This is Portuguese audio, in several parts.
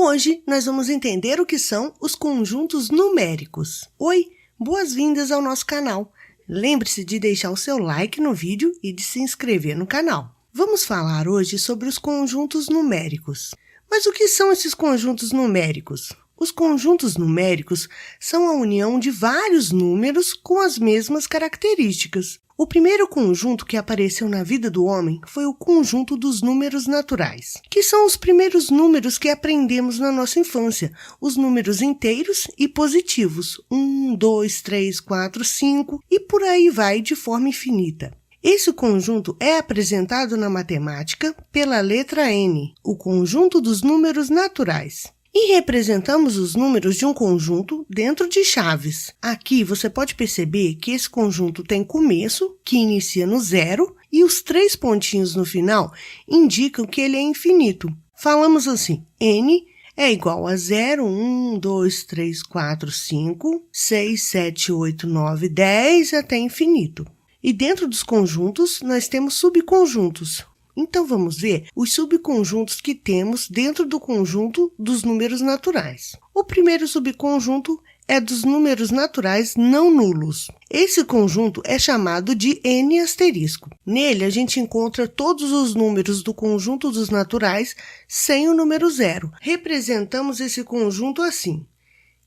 Hoje, nós vamos entender o que são os conjuntos numéricos. Oi, boas-vindas ao nosso canal. Lembre-se de deixar o seu like no vídeo e de se inscrever no canal. Vamos falar hoje sobre os conjuntos numéricos. Mas o que são esses conjuntos numéricos? Os conjuntos numéricos são a união de vários números com as mesmas características. O primeiro conjunto que apareceu na vida do homem foi o conjunto dos números naturais, que são os primeiros números que aprendemos na nossa infância, os números inteiros e positivos, 1, 2, 3, 4, 5 e por aí vai de forma infinita. Esse conjunto é apresentado na matemática pela letra N, o conjunto dos números naturais. E representamos os números de um conjunto dentro de chaves. Aqui você pode perceber que esse conjunto tem começo, que inicia no zero, e os 3 pontinhos no final indicam que ele é infinito. Falamos assim, N é igual a 0, 1, 2, 3, 4, 5, 6, 7, 8, 9, 10 até infinito. E dentro dos conjuntos nós temos subconjuntos. Então, vamos ver os subconjuntos que temos dentro do conjunto dos números naturais. O primeiro subconjunto é dos números naturais não nulos. Esse conjunto é chamado de N asterisco. Nele, a gente encontra todos os números do conjunto dos naturais sem o número zero. Representamos esse conjunto assim.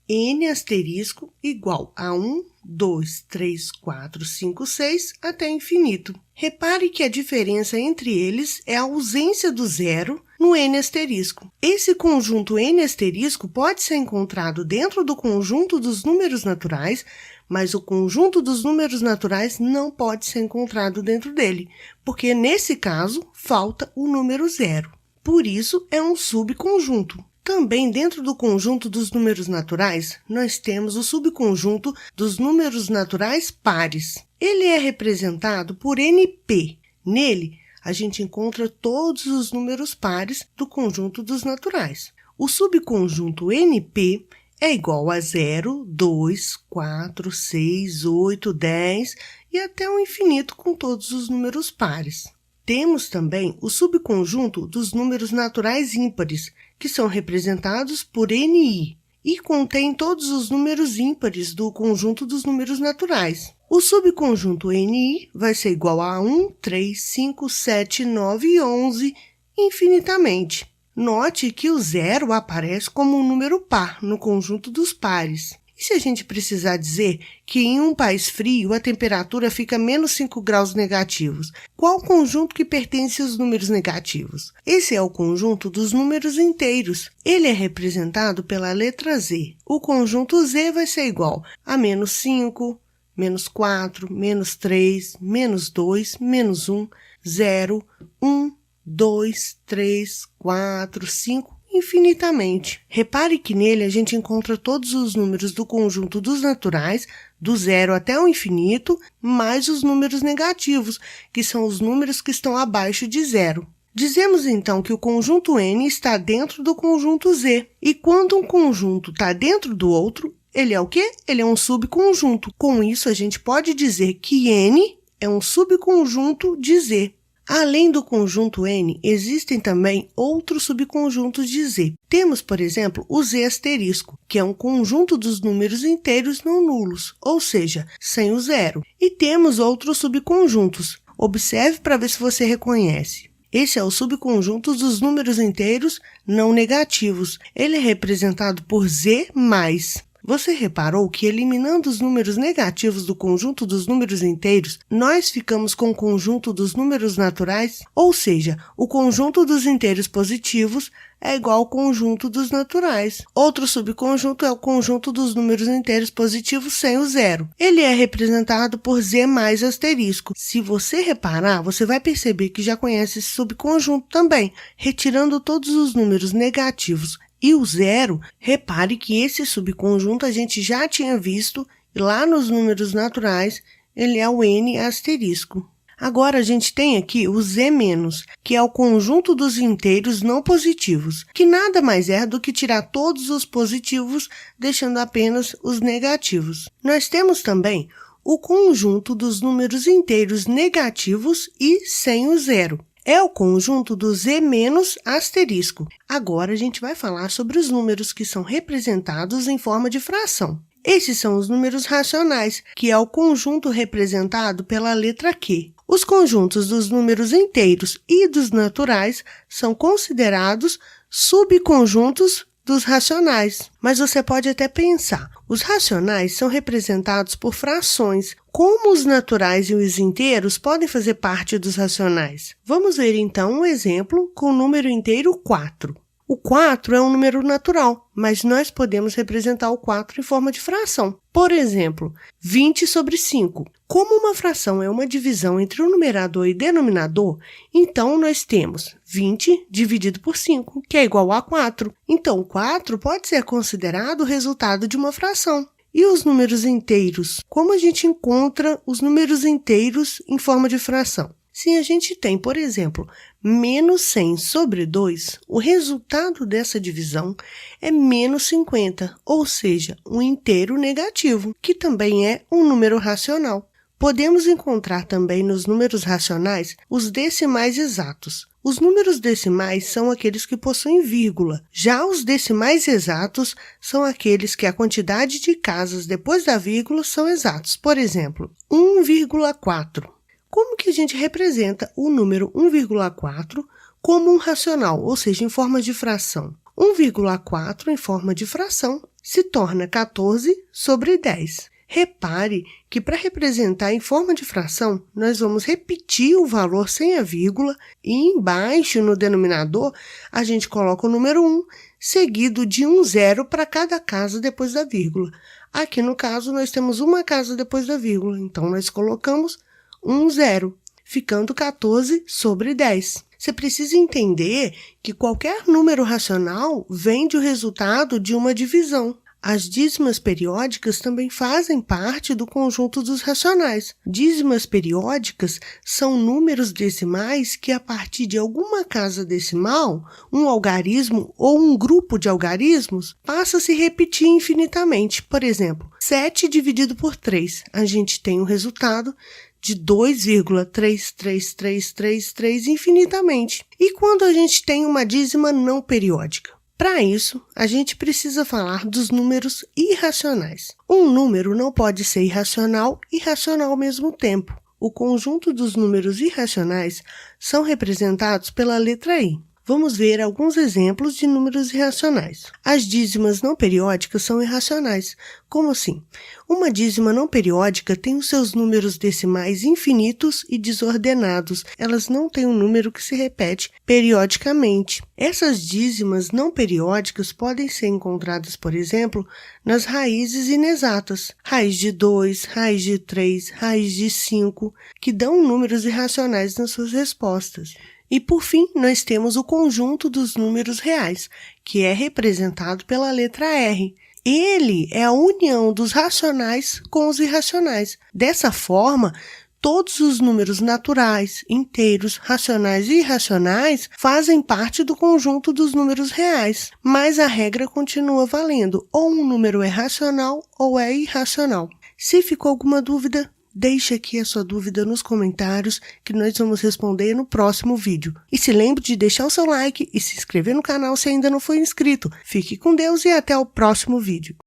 N asterisco igual a 1, 2, 3, 4, 5, 6 até infinito. Repare que a diferença entre eles é a ausência do zero no N asterisco. Esse conjunto N asterisco pode ser encontrado dentro do conjunto dos números naturais, mas o conjunto dos números naturais não pode ser encontrado dentro dele, porque nesse caso falta o número zero. Por isso, é um subconjunto. Também dentro do conjunto dos números naturais, nós temos o subconjunto dos números naturais pares. Ele é representado por NP. Nele, a gente encontra todos os números pares do conjunto dos naturais. O subconjunto NP é igual a 0, 2, 4, 6, 8, 10 e até o infinito com todos os números pares. Temos também o subconjunto dos números naturais ímpares, que são representados por NI, e contém todos os números ímpares do conjunto dos números naturais. O subconjunto NI vai ser igual a 1, 3, 5, 7, 9 e 11, infinitamente. Note que o zero aparece como um número par no conjunto dos pares. E se a gente precisar dizer que em um país frio a temperatura fica menos 5 graus negativos, qual conjunto que pertence aos números negativos? Esse é o conjunto dos números inteiros. Ele é representado pela letra Z. O conjunto Z vai ser igual a menos 5, menos 4, menos 3, menos 2, menos 1, 0, 1, 2, 3, 4, 5, infinitamente. Repare que nele a gente encontra todos os números do conjunto dos naturais, do zero até o infinito, mais os números negativos, que são os números que estão abaixo de zero. Dizemos então que o conjunto N está dentro do conjunto Z. E quando um conjunto está dentro do outro, ele é o quê? Ele é um subconjunto. Com isso, a gente pode dizer que N é um subconjunto de Z. Além do conjunto N, existem também outros subconjuntos de Z. Temos, por exemplo, o Z asterisco, que é um conjunto dos números inteiros não nulos, ou seja, sem o zero. E temos outros subconjuntos. Observe para ver se você reconhece. Esse é o subconjunto dos números inteiros não negativos. Ele é representado por Z+. Você reparou que, eliminando os números negativos do conjunto dos números inteiros, nós ficamos com o conjunto dos números naturais? Ou seja, o conjunto dos inteiros positivos é igual ao conjunto dos naturais. Outro subconjunto é o conjunto dos números inteiros positivos sem o zero. Ele é representado por Z mais asterisco. Se você reparar, você vai perceber que já conhece esse subconjunto também. Retirando todos os números negativos e o zero, repare que esse subconjunto a gente já tinha visto lá nos números naturais, ele é o N asterisco. Agora, a gente tem aqui o Z-, que é o conjunto dos inteiros não positivos, que nada mais é do que tirar todos os positivos, deixando apenas os negativos. Nós temos também o conjunto dos números inteiros negativos e sem o zero. é o conjunto do z menos asterisco. Agora, a gente vai falar sobre os números que são representados em forma de fração. Esses são os números racionais, que é o conjunto representado pela letra Q. Os conjuntos dos números inteiros e dos naturais são considerados subconjuntos dos racionais. Mas você pode até pensar, os racionais são representados por frações. Como os naturais e os inteiros podem fazer parte dos racionais? Vamos ver então um exemplo com o número inteiro 4. O 4 é um número natural, mas nós podemos representar o 4 em forma de fração. Por exemplo, 20 sobre 5. Como uma fração é uma divisão entre o numerador e denominador, então nós temos 20 dividido por 5, que é igual a 4. Então, 4 pode ser considerado o resultado de uma fração. E os números inteiros? Como a gente encontra os números inteiros em forma de fração? Se a gente tem, por exemplo, menos 100 sobre 2, o resultado dessa divisão é menos 50, ou seja, um inteiro negativo, que também é um número racional. Podemos encontrar também nos números racionais os decimais exatos. Os números decimais são aqueles que possuem vírgula. Já os decimais exatos são aqueles que a quantidade de casas depois da vírgula são exatos. Por exemplo, 1,4. Como que a gente representa o número 1,4 como um racional, ou seja, em forma de fração? 1,4 em forma de fração se torna 14 sobre 10. Repare que para representar em forma de fração, nós vamos repetir o valor sem a vírgula e embaixo no denominador a gente coloca o número 1, seguido de um zero para cada casa depois da vírgula. Aqui no caso nós temos uma casa depois da vírgula, então nós colocamos 1 zero, ficando 14 sobre 10. Você precisa entender que qualquer número racional vem do resultado de uma divisão. As dízimas periódicas também fazem parte do conjunto dos racionais. Dízimas periódicas são números decimais que, a partir de alguma casa decimal, um algarismo ou um grupo de algarismos, passa a se repetir infinitamente. Por exemplo, 7 dividido por 3, a gente tem um resultado de 2,3333 infinitamente. E quando a gente tem uma dízima não periódica? Para isso, a gente precisa falar dos números irracionais. Um número não pode ser irracional e racional ao mesmo tempo. O conjunto dos números irracionais são representados pela letra I. Vamos ver alguns exemplos de números irracionais. As dízimas não periódicas são irracionais. Como assim? Uma dízima não periódica tem os seus números decimais infinitos e desordenados. Elas não têm um número que se repete periodicamente. Essas dízimas não periódicas podem ser encontradas, por exemplo, nas raízes inexatas. Raiz de 2, raiz de 3, raiz de 5, que dão números irracionais nas suas respostas. E, por fim, nós temos o conjunto dos números reais, que é representado pela letra R. Ele é a união dos racionais com os irracionais. Dessa forma, todos os números naturais, inteiros, racionais e irracionais fazem parte do conjunto dos números reais, mas a regra continua valendo, ou um número é racional ou é irracional. Se ficou alguma dúvida, deixe aqui a sua dúvida nos comentários que nós vamos responder no próximo vídeo. E se lembre de deixar o seu like e se inscrever no canal se ainda não for inscrito. Fique com Deus e até o próximo vídeo.